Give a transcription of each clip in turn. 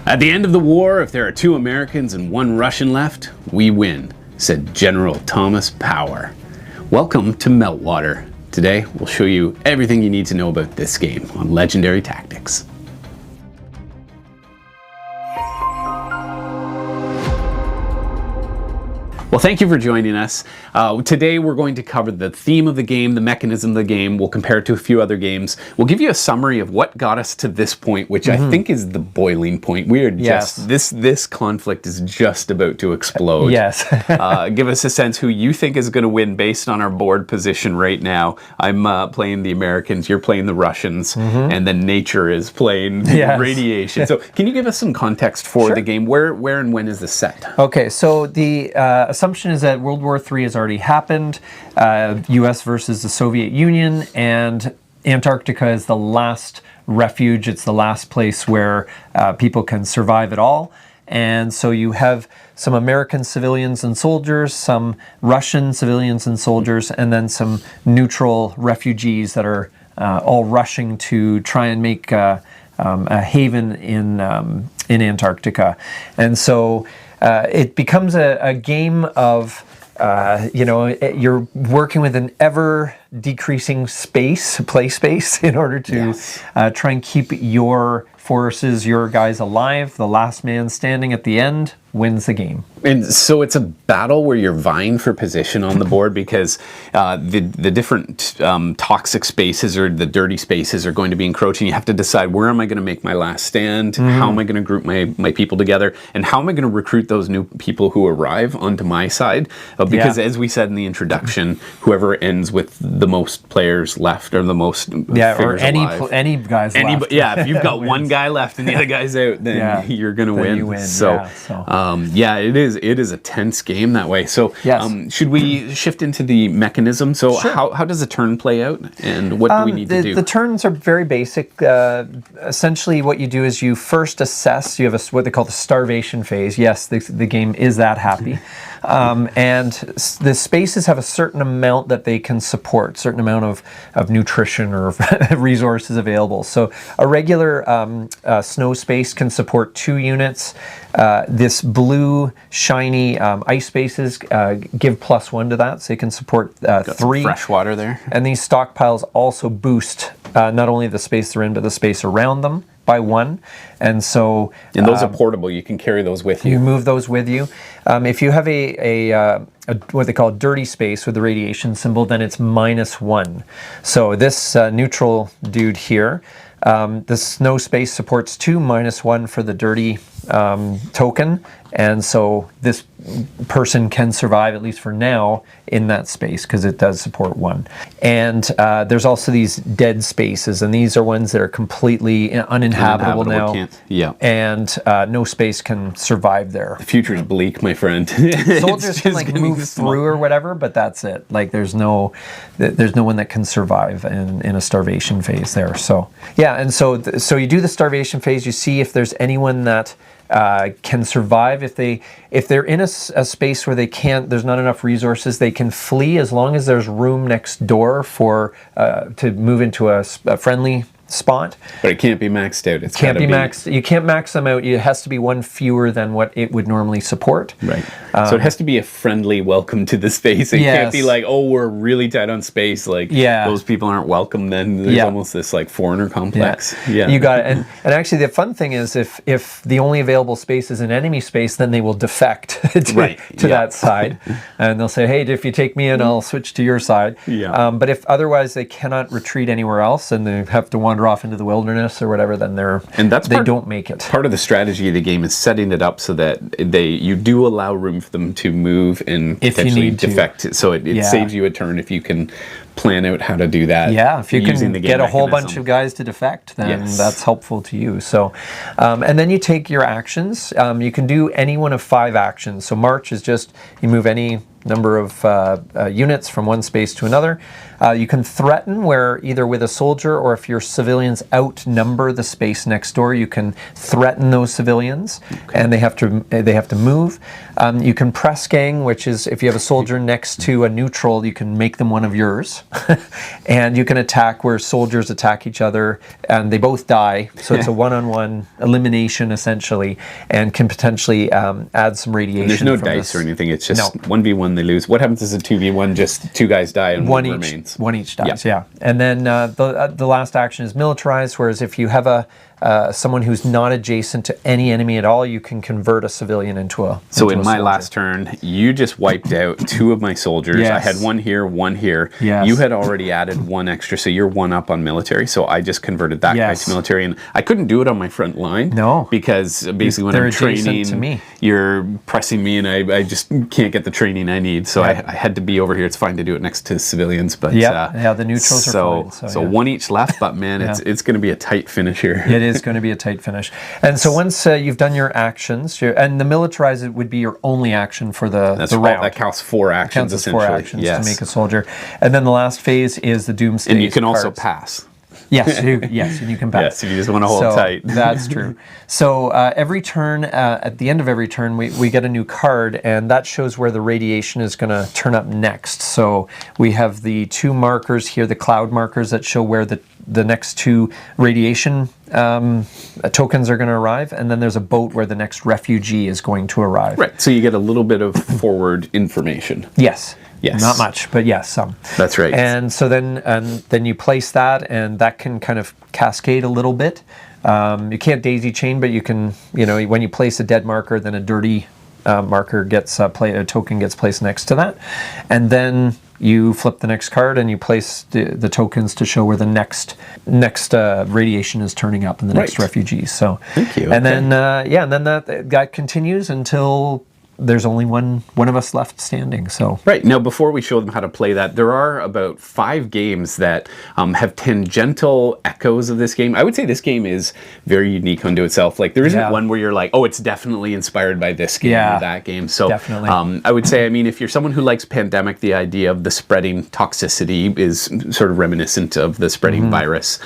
At the end of the war, if there are 2 Americans and 1 Russian left, we win, said General Thomas Power. Welcome to Meltwater. Today, we'll show you everything you need to know about this game on Legendary Tactics. Well, thank you for joining us. Today we're going to cover the theme of the game, the mechanism of the game. We'll compare it to a few other games. We'll give you a summary of what got us to this point, which I think is the boiling point. We are just, this conflict is just about to explode. Yes. Give us a sense who you think is going to win based on our board position right now. I'm playing the Americans, you're playing the Russians, and then nature is playing radiation. So can you give us some context for the game? Where and when is this set? Okay, so the assumption is that World War III has already happened, US versus the Soviet Union, and Antarctica is the last refuge. It's the last place where people can survive at all. And so you have some American civilians and soldiers, some Russian civilians and soldiers, and then some neutral refugees that are all rushing to try and make a haven in Antarctica. And so it becomes a game of, you're working with an ever decreasing play space in order to try and keep your forces, your guys alive. The last man standing at the end wins the game. And so it's a battle where you're vying for position on the board because the different toxic spaces or the dirty spaces are going to be encroaching. You have to decide, where am I going to make my last stand? How am I going to group my people together? And how am I going to recruit those new people who arrive onto my side? Because as we said in the introduction, whoever ends with the most players left or the most or any guys left. Yeah, if you've got one guy left and the other guy's out, then you're going to win. You win. So, it is a tense game that way. So should we shift into the mechanism? So how does a turn play out, and what do we need to do? The turns are very basic. Essentially what you do is you first assess. You have what they call the starvation phase. Yes, the game is that happy. And the spaces have a certain amount that they can support, certain amount of nutrition or resources available. So a regular snow space can support 2 units. This blue shiny ice spaces give +1 to that, so you can support 3. Fresh water there. And these stockpiles also boost not only the space they're in, but the space around them by 1. And so and those are portable. You can carry those with you. You move those with you. If you have a what they call a dirty space with the radiation symbol, then it's -1. So this neutral dude here, the snow space supports 2, -1 for the dirty token, and so this person can survive, at least for now, in that space because it does support 1. And there's also these dead spaces, and these are ones that are completely uninhabitable now. And no space can survive there. The future is bleak, my friend. Soldiers can move through or whatever, but that's it. Like there's no one that can survive in a starvation phase there. So and so you do the starvation phase. You see if there's anyone that can survive. If they're in a space where there's not enough resources, they can flee as long as there's room next door for to move into a friendly spot. But it can't be maxed out. It can't be maxed. You can't max them out. It has to be 1 fewer than what it would normally support. Right. So it has to be a friendly welcome to the space. It can't be like, oh, we're really tight on space. Like those people aren't welcome. Then there's almost this like foreigner complex. You got it. And actually, the fun thing is, if the only available space is an enemy space, then they will defect to that side, and they'll say, hey, if you take me in, I'll switch to your side. But if otherwise they cannot retreat anywhere else and they have to wander off into the wilderness or whatever, then they don't make it. Part of the strategy of the game is setting it up so that you do allow room for them to move and potentially defect. So it saves you a turn if you can plan out how to do that. Yeah, if you can get a whole bunch of guys to defect, then that's helpful to you. So, and then you take your actions. You can do any one of 5 actions. So march is just you move any number of units from one space to another. You can threaten, where either with a soldier or if your civilians outnumber the space next door, you can threaten those civilians, and they have to move. You can press gang, which is if you have a soldier next to a neutral, you can make them one of yours. And you can attack where soldiers attack each other and they both die. So it's a one-on-one elimination essentially, and can potentially add some radiation. And there's no from dice this. or anything. It's just 1v1 they lose. What happens is a 2v1, just two guys die and one each, remains. One each dies, yeah. And then the last action is militarized, whereas if you have someone who's not adjacent to any enemy at all, you can convert a civilian into a So in a my soldier. last turn, you just wiped out two of my soldiers. Yes. I had one here, one here. Yes. You had already added one extra, so you're one up on military. So I just converted that guy Yes. to military, and I couldn't do it on my front line. No. Because basically when They're I'm adjacent training, to me. you're pressing me, and I just can't get the training I need. So I had to be over here. It's fine to do it next to civilians, but the neutrals are fine. So one each left, but man, it's going to be a tight finish here. It is going to be a tight finish. And so once you've done your actions, and the militarize it would be your only action for the round. That counts 4 actions, Counts as essentially. 4 actions Yes. to make a soldier. And then the last phase is the doomsday. And you can also cards. pass. Yes, and you can pass. Yes, if you just want to hold tight. That's true. So every turn, at the end of every turn, we get a new card, and that shows where the radiation is going to turn up next. So we have the 2 markers here, the cloud markers that show where the next 2 radiation tokens are going to arrive, and then there's a boat where the next refugee is going to arrive. Right, so you get a little bit of forward information. Yes. Yes. Not much, but yes, some. That's right. And so then you place that, and that can kind of cascade a little bit. You can't daisy chain, but you can, when you place a dead marker, then a dirty marker gets a token gets placed next to that. And then you flip the next card and you place the tokens to show where the next radiation is turning up in the next refugees. So thank you. And then that continues until there's only one of us left standing. So right now, before we show them how to play that, there are about 5 games that have tangential echoes of this game. I would say this game is very unique unto itself. Like there isn't one where you're like, oh, it's definitely inspired by this game or that game. So definitely. I would say, I mean, if you're someone who likes Pandemic, the idea of the spreading toxicity is sort of reminiscent of the spreading virus.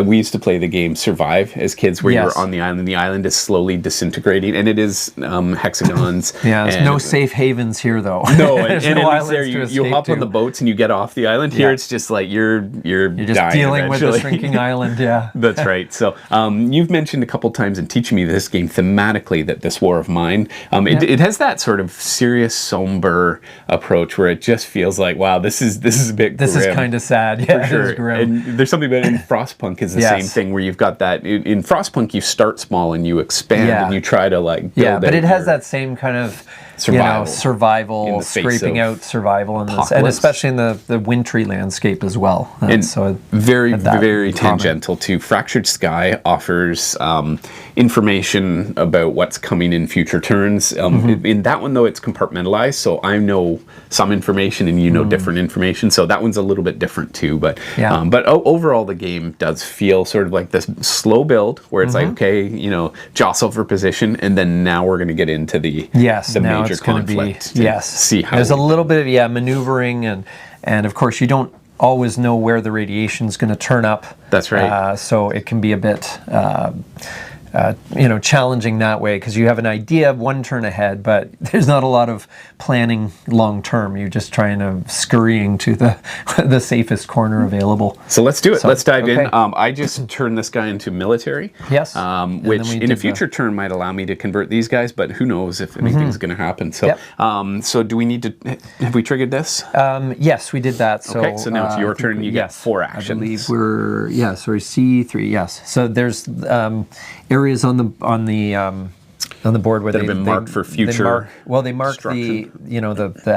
We used to play the game Survive as kids, where you're on the island. The island is slowly disintegrating, and it is hexagons. Yeah, there's no safe havens here, though. No, and no it's there, you hop on the boats and you get off the island. Here, it's just like you're just dying dealing with eventually. the shrinking island. Yeah, that's right. So you've mentioned a couple times in teaching me this game thematically that this War of Mine, it has that sort of serious, somber approach where it just feels like, wow, this is a bit this grim. is kind of sad. Yeah, For sure. it is grim. And there's something about it in Frostpunk is the same thing, where you've got that in Frostpunk you start small and you expand and you try to like build but it out has that same kind of survival, scraping out survival, and especially in the wintry landscape as well. And so very tangential to Fractured Sky offers information about what's coming in future turns. In that one, though, it's compartmentalized, so I know some information and you know different information. So that one's a little bit different too. But overall, the game does feel sort of like this slow build where it's like, okay, jostle for position, and then now we're going to get into the major conflict. See how there's a little bit of maneuvering, and of course you don't always know where the radiation's going to turn up. That's right. So it can be a bit challenging that way, because you have an idea of one turn ahead, but there's not a lot of planning long term. You're just trying to scurrying to the safest corner available. So let's do it. Let's dive in. I just turned this guy into military. Yes. Which in a future turn might allow me to convert these guys, but who knows if anything's going to happen. So, so do we need to? Have we triggered this? Yes, we did that. So, okay. So now it's your turn. You get 4 actions. I believe we're C3. Yes. So there's areas on the board where they've been marked for future. They mark the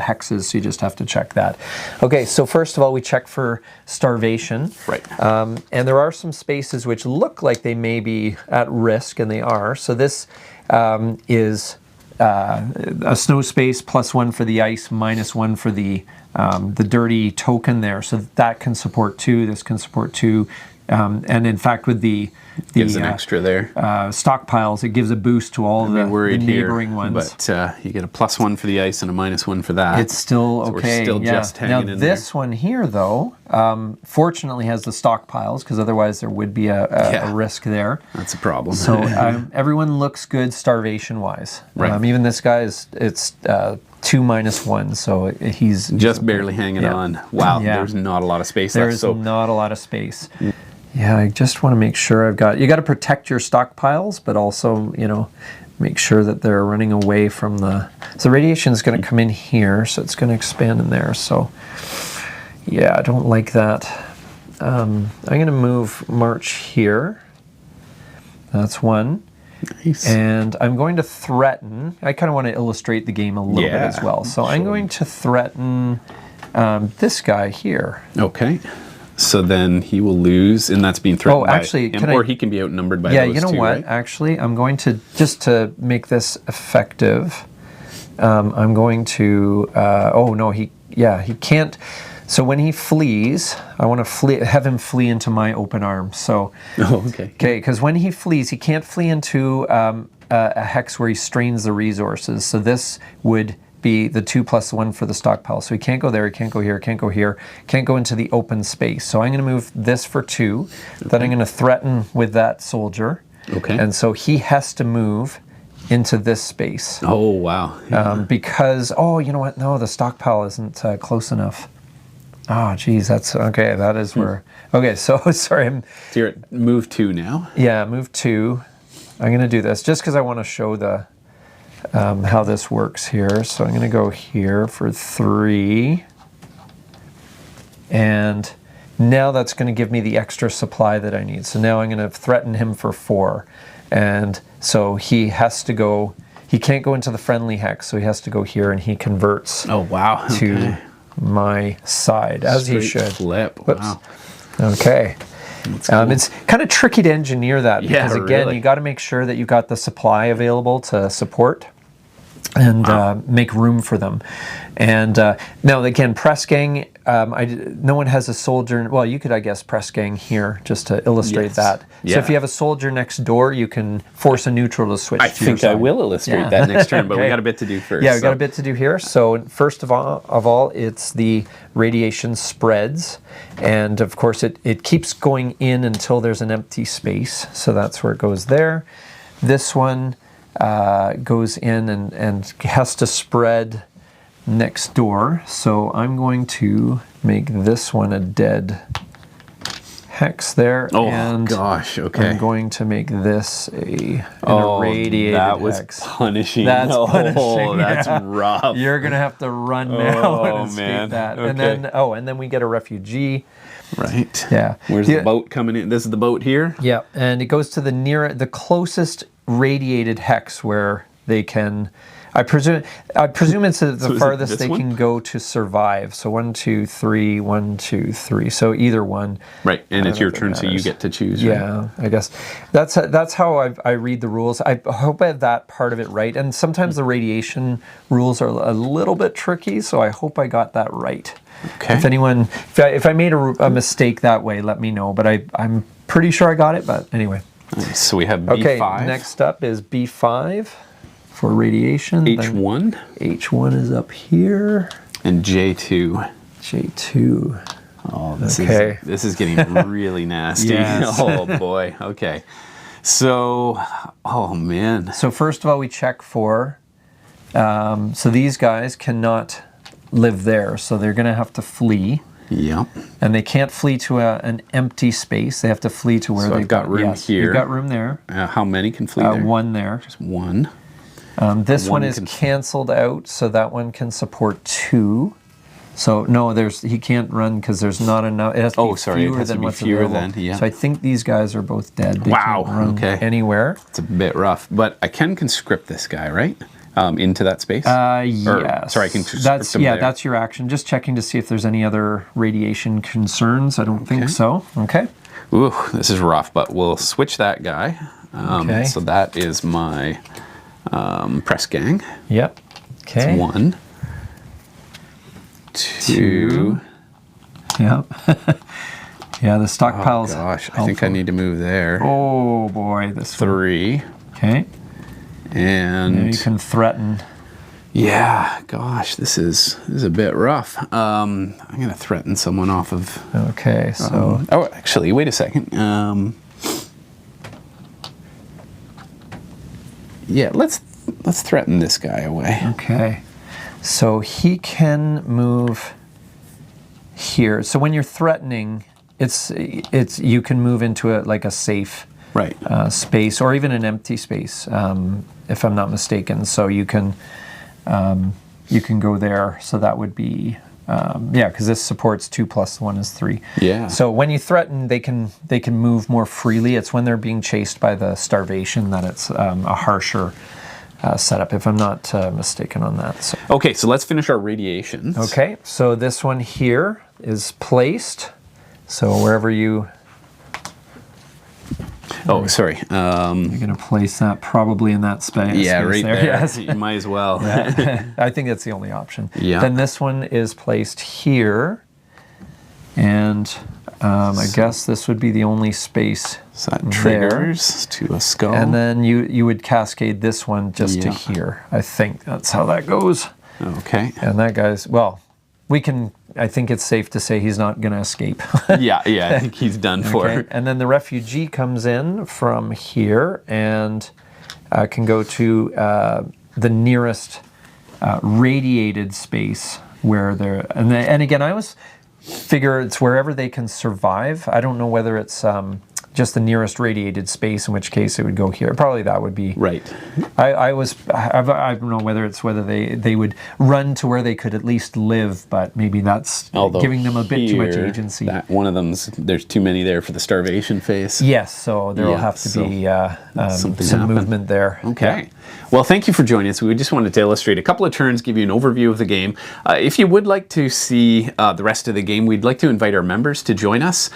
hexes, so you just have to check that. Okay, so first of all, we check for starvation. Right. And there are some spaces which look like they may be at risk, and they are. So this is a snow space, +1 for the ice, -1 for the dirty token there. So that can support 2. This can support 2, And in fact, with the Gives an extra there. stockpiles, it gives a boost to all the neighboring here, ones. But you get a +1 for the ice and a -1 for that. It's still so okay. We're still just hanging now in this one here, though, fortunately has the stockpiles, because otherwise there would be a risk there. That's a problem. So everyone looks good starvation-wise. Right. Even this guy it's 2 -1, so he's just barely hanging on. Wow, Yeah. there's not a lot of space There's left. not a lot of space. Yeah, I just want to make sure you got to protect your stockpiles, but also, make sure that they're running away from so the radiation is going to come in here, so it's going to expand in there. So, yeah, I don't like that. I'm going to move March here. That's one. Nice. And I'm going to threaten, I kind of want to illustrate the game a little bit as well. So I'm going to threaten this guy here. Okay. So then he will lose, and that's being threatened by him, or he can be outnumbered by those two. Yeah, you know what? Right? Actually, I'm going to, just to make this effective, I'm going to, oh no, he can't. So when he flees, I want to have him flee into my open arms. So, okay, because when he flees, he can't flee into a hex where he strains the resources. So this would be the 2 + 1 for the stockpile. So he can't go there, he can't go here, can't go here, can't go into the open space. So I'm going to move this for 2. Okay. Then I'm going to threaten with that soldier. Okay. And so he has to move into this space. Oh, wow. Yeah. Because, you know what? No, the stockpile isn't close enough. Oh, geez, that's okay. That is where. Okay, so sorry. So you're at move 2 now? Yeah, move 2. I'm going to do this just because I want to show the how this works here. So I'm going to go here for 3. And now that's going to give me the extra supply that I need. So now I'm going to threaten him for 4. And so he has to go, he can't go into the friendly hex, so he has to go here, and he converts to my side, as he should. Flip. Whoops. Wow. Okay. Cool. It's kind of tricky to engineer that because, again, really. you got to make sure that you got the supply available to support and make room for them. And now, again, press gang, no one has a soldier. Well, you could, I guess, press gang here just to illustrate that. Yeah. So if you have a soldier next door, you can force a neutral to switch. I think I will illustrate that next turn, but we got a bit to do first. Yeah, we got a bit to do here. So first of all, it's the radiation spreads. And of course, it keeps going in until there's an empty space. So that's where it goes there. This one goes in and has to spread next door. So I'm going to make this one a dead hex there. Oh, and gosh, okay. I'm going to make this an irradiated that was hex. Punishing. That's punishing. That's rough. You're going to have to run now and escape man. that. Okay. And then we get a refugee. Right. Yeah. Where's the boat coming in? This is the boat here? Yeah, and it goes to the closest radiated hex where they can. I presume it's the farthest they can go to survive. So 1, 2, 3, 1, 2, 3. So either one. Right, and it's your turn, so you get to choose. Right? Yeah, I guess that's how I read the rules. I hope I have that part of it right. And sometimes the radiation rules are a little bit tricky, so I hope I got that right. Okay. If I made a mistake that way, let me know. But I'm pretty sure I got it. But anyway. Nice. So we have B5. Okay. Next up is B5 for radiation. H1. H1 is up here. And J2. J2. Oh, this is getting really nasty. Yes. Oh boy. Okay. So, oh man. So first of all, we check for. So these guys cannot live there, so they're going to have to flee. Yep. And they can't flee to an empty space. They have to flee to where they've got room here. You've got room there. How many can flee there? 1 there. Just 1. This one is canceled out, so that one can support 2. So no, he can't run because there's not enough. It has to be fewer than what's available. Yeah. So I think these guys are both dead. They can't run anywhere. It's a bit rough, but I can conscript this guy, right? Into that space? Yes. Sorry, I can conscript him there. That's your action. Just checking to see if there's any other radiation concerns. I don't think so. Okay. Ooh, this is rough, but we'll switch that guy. So that is my press gang. Yep. Okay. That's 1. 2. Yep. Yeah, the stockpiles. Oh gosh, I think I need to move there. Oh boy, this 3. Okay. And Now you can threaten. yeah, gosh, this is a bit rough. I'm gonna threaten someone off of. Okay, so Oh, actually, wait a second. Yeah, let's threaten this guy away. okay, so he can move here. So when you're threatening, it's you can move into like a safe Right. space or even an empty space, if I'm not mistaken. So you can go there. So that would be yeah, because this supports 2 + 1 is 3. Yeah. So when you threaten, they can move more freely. It's when they're being chased by the starvation that it's a harsher setup, if I'm not mistaken on that. So. Okay, so let's finish our radiations. Okay, so this one here is placed. So wherever you. Oh, sorry. You're going to place that probably in that space. Yeah, right there. Yes. You might as well. Yeah. I think that's the only option. Yeah. Then this one is placed here. And I guess this would be the only space. So that triggers to a skull. And then you would cascade this one just to Yeah. here. I think that's how that goes. Okay. And that guy's, well, I think it's safe to say he's not going to escape. Yeah, I think he's done for. Okay. And then the refugee comes in from here and can go to the nearest radiated space where they're. And again, I always figure it's wherever they can survive. I don't know whether it's just the nearest radiated space, in which case it would go here. Probably that would be Right. I don't know whether they would run to where they could at least live, but maybe that's giving them a bit too much agency. That one of there's too many there for the starvation phase. Yes, so there will have to be some movement there. Okay. Yeah. Well, thank you for joining us. We just wanted to illustrate a couple of turns, give you an overview of the game. If you would like to see the rest of the game, we'd like to invite our members to join us.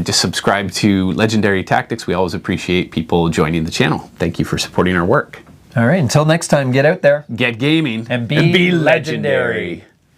Just subscribe to Legendary Tactics. We always appreciate people joining the channel. Thank you for supporting our work. All right, until next time, get out there. Get gaming And be legendary.